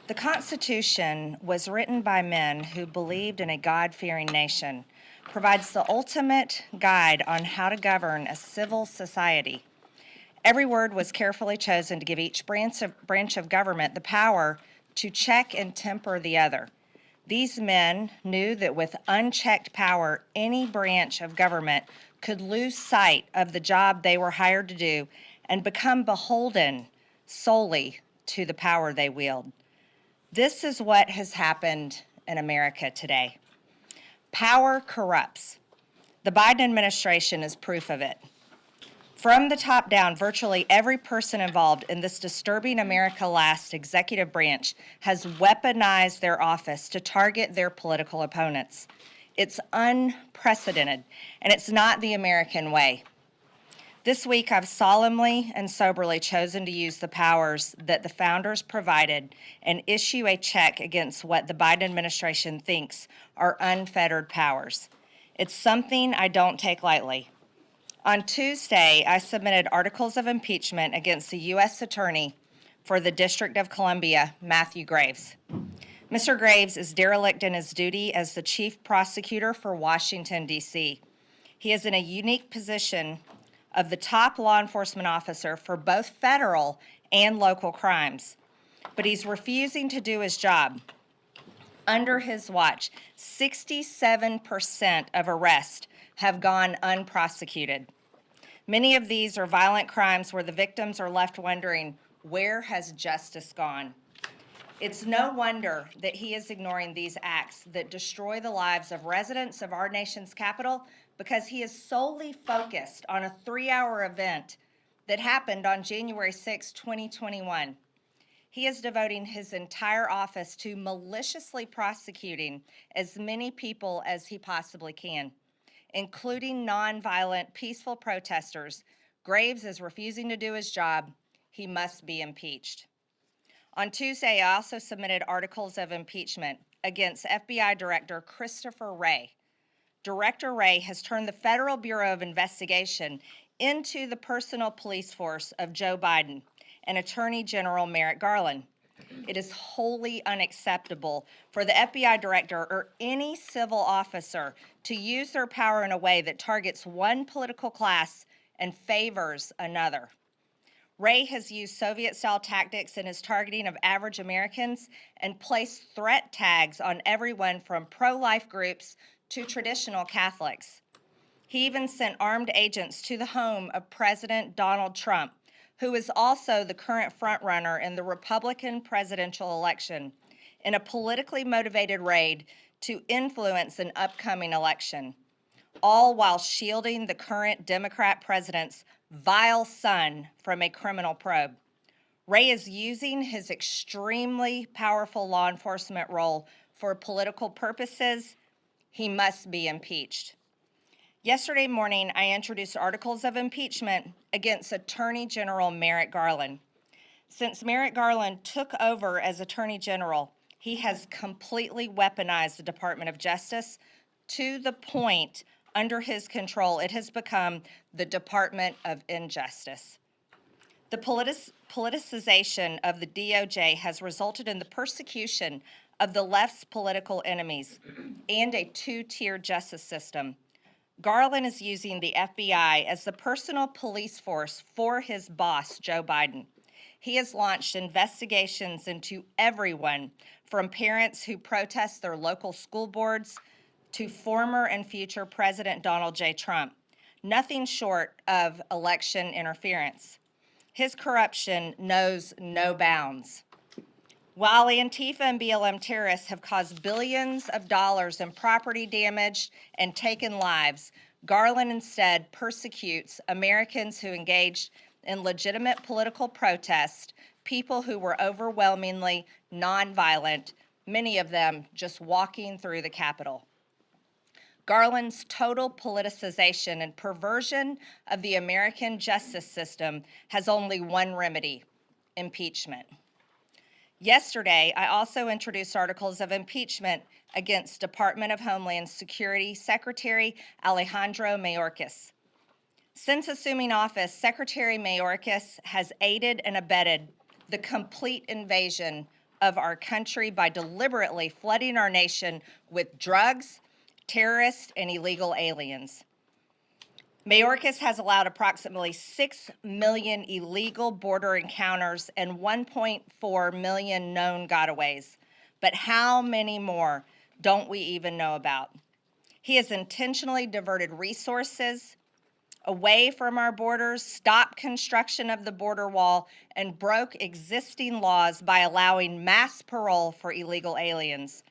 The Constitution was written by men who believed in a God-fearing nation, provides the ultimate guide on how to govern a civil society. Every word was carefully chosen to give each branch of government the power to check and temper the other. These men knew that with unchecked power, any branch of government could lose sight of the job they were hired to do and become beholden solely to the power they wield. This is what has happened in America today. Power corrupts. The Biden administration is proof of it. From the top down, virtually every person involved in this disturbing America Last executive branch has weaponized their office to target their political opponents. It's unprecedented, and it's not the American way. This week, I've solemnly and soberly chosen to use the powers that the founders provided and issue a check against what the Biden administration thinks are unfettered powers. It's something I don't take lightly. On Tuesday, I submitted articles of impeachment against the U.S. Attorney for the District of Columbia, Matthew Graves. Mr. Graves is derelict in his duty as the chief prosecutor for Washington, D.C. He is in a unique position of the top law enforcement officer for both federal and local crimes, but he's refusing to do his job. Under his watch, 67% of arrests have gone unprosecuted. Many of these are violent crimes where the victims are left wondering, where has justice gone? It's no wonder that he is ignoring these acts that destroy the lives of residents of our nation's capital, because he is solely focused on a 3-hour event that happened on January 6, 2021. He is devoting his entire office to maliciously prosecuting as many people as he possibly can, including nonviolent, peaceful protesters. Graves is refusing to do his job. He must be impeached. On Tuesday, I also submitted articles of impeachment against FBI Director Christopher Wray. Director Wray has turned the Federal Bureau of Investigation into the personal police force of Joe Biden and Attorney General Merrick Garland. It is wholly unacceptable for the FBI director or any civil officer to use their power in a way that targets one political class and favors another. Wray has used Soviet-style tactics in his targeting of average Americans and placed threat tags on everyone from pro-life groups to traditional Catholics. He even sent armed agents to the home of President Donald Trump, who is also the current frontrunner in the Republican presidential election, in a politically motivated raid to influence an upcoming election, all while shielding the current Democrat president's vile son from a criminal probe. Wray is using his extremely powerful law enforcement role for political purposes. He must be impeached. Yesterday morning, I introduced articles of impeachment against Attorney General Merrick Garland. Since Merrick Garland took over as Attorney General, he has completely weaponized the Department of Justice to the point, under his control, it has become the Department of Injustice. The politicization of the DOJ has resulted in the persecution of the left's political enemies and a two-tier justice system. Garland is using the FBI as the personal police force for his boss, Joe Biden. He has launched investigations into everyone from parents who protest their local school boards to former and future President Donald J. Trump, nothing short of election interference. His corruption knows no bounds. While Antifa and BLM terrorists have caused billions of dollars in property damage and taken lives, Garland instead persecutes Americans who engaged in legitimate political protest, people who were overwhelmingly nonviolent, many of them just walking through the Capitol. Garland's total politicization and perversion of the American justice system has only one remedy: impeachment. Yesterday, I also introduced articles of impeachment against Department of Homeland Security Secretary Alejandro Mayorkas. Since assuming office, Secretary Mayorkas has aided and abetted the complete invasion of our country by deliberately flooding our nation with drugs, terrorists, and illegal aliens. Mayorkas has allowed approximately 6 million illegal border encounters and 1.4 million known gotaways. But how many more don't we even know about? He has intentionally diverted resources away from our borders, stopped construction of the border wall, and broke existing laws by allowing mass parole for illegal aliens.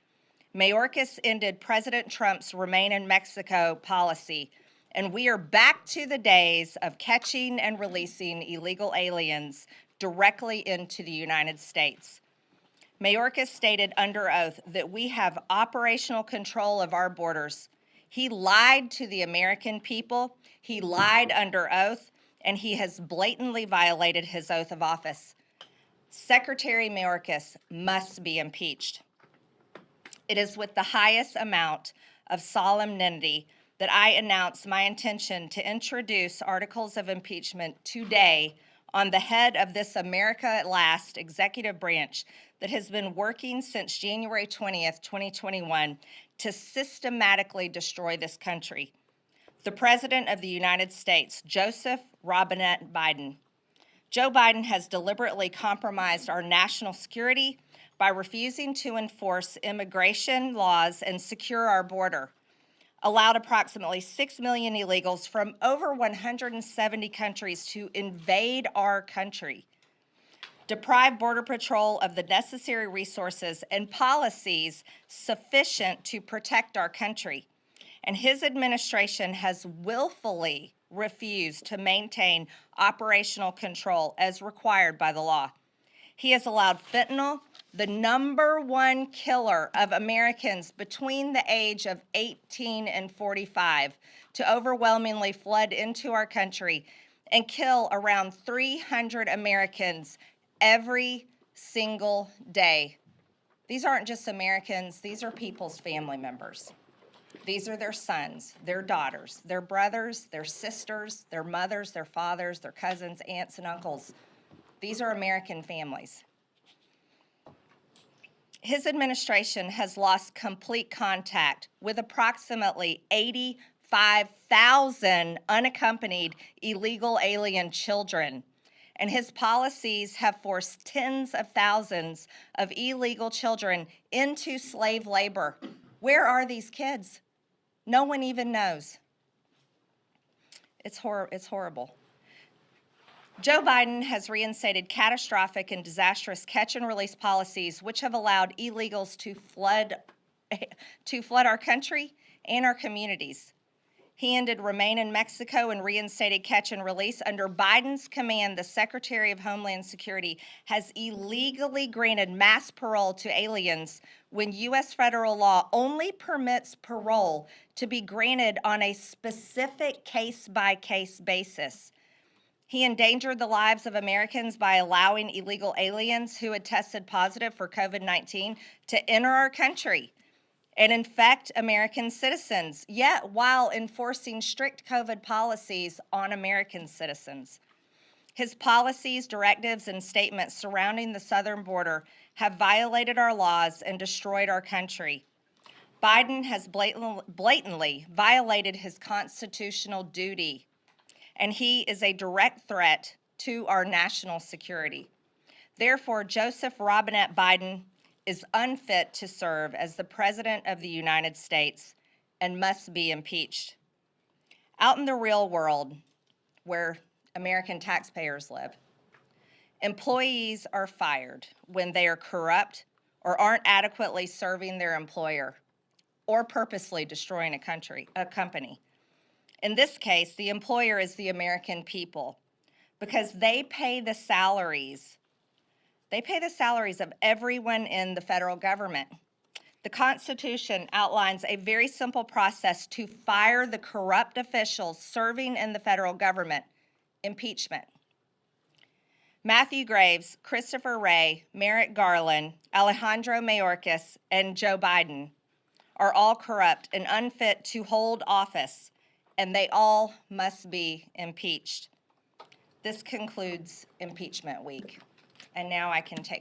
Mayorkas ended President Trump's Remain in Mexico policy, and we are back to the days of catching and releasing illegal aliens directly into the United States. Mayorkas stated under oath that we have operational control of our borders. He lied to the American people, he lied under oath, and he has blatantly violated his oath of office. Secretary Mayorkas must be impeached. It is with the highest amount of solemnity that I announce my intention to introduce articles of impeachment today on the head of this America at Last executive branch that has been working since January 20th, 2021 to systematically destroy this country. The President of the United States, Joseph Robinette Biden. Joe Biden has deliberately compromised our national security by refusing to enforce immigration laws and secure our border, allowed approximately 6 million illegals from over 170 countries to invade our country, deprived Border Patrol of the necessary resources and policies sufficient to protect our country. And his administration has willfully refused to maintain operational control as required by the law. He has allowed fentanyl, the #1 killer of Americans between the age of 18 and 45, to overwhelmingly flood into our country and kill around 300 Americans every single day. These aren't just Americans, these are people's family members. These are their sons, their daughters, their brothers, their sisters, their mothers, their fathers, their cousins, aunts, and uncles. These are American families. His administration has lost complete contact with approximately 85,000 unaccompanied illegal alien children, and his policies have forced tens of thousands of illegal children into slave labor. Where are these kids? No one even knows. It's horrible. Joe Biden has reinstated catastrophic and disastrous catch and release policies which have allowed illegals to flood our country and our communities. He ended Remain in Mexico and reinstated catch and release. Under Biden's command, the Secretary of Homeland Security has illegally granted mass parole to aliens when U.S. federal law only permits parole to be granted on a specific case-by-case basis. He endangered the lives of Americans by allowing illegal aliens who had tested positive for COVID-19 to enter our country and infect American citizens, yet while enforcing strict COVID policies on American citizens. His policies, directives, and statements surrounding the southern border have violated our laws and destroyed our country. Biden has blatantly violated his constitutional duty, and he is a direct threat to our national security. Therefore, Joseph Robinette Biden is unfit to serve as the President of the United States and must be impeached. Out in the real world, where American taxpayers live, employees are fired when they are corrupt or aren't adequately serving their employer or purposely destroying a company. In this case, the employer is the American people because they pay the salaries of everyone in the federal government. The Constitution outlines a very simple process to fire the corrupt officials serving in the federal government: impeachment. Matthew Graves, Christopher Wray, Merrick Garland, Alejandro Mayorkas, and Joe Biden are all corrupt and unfit to hold office, and they all must be impeached. This concludes impeachment week. And now I can take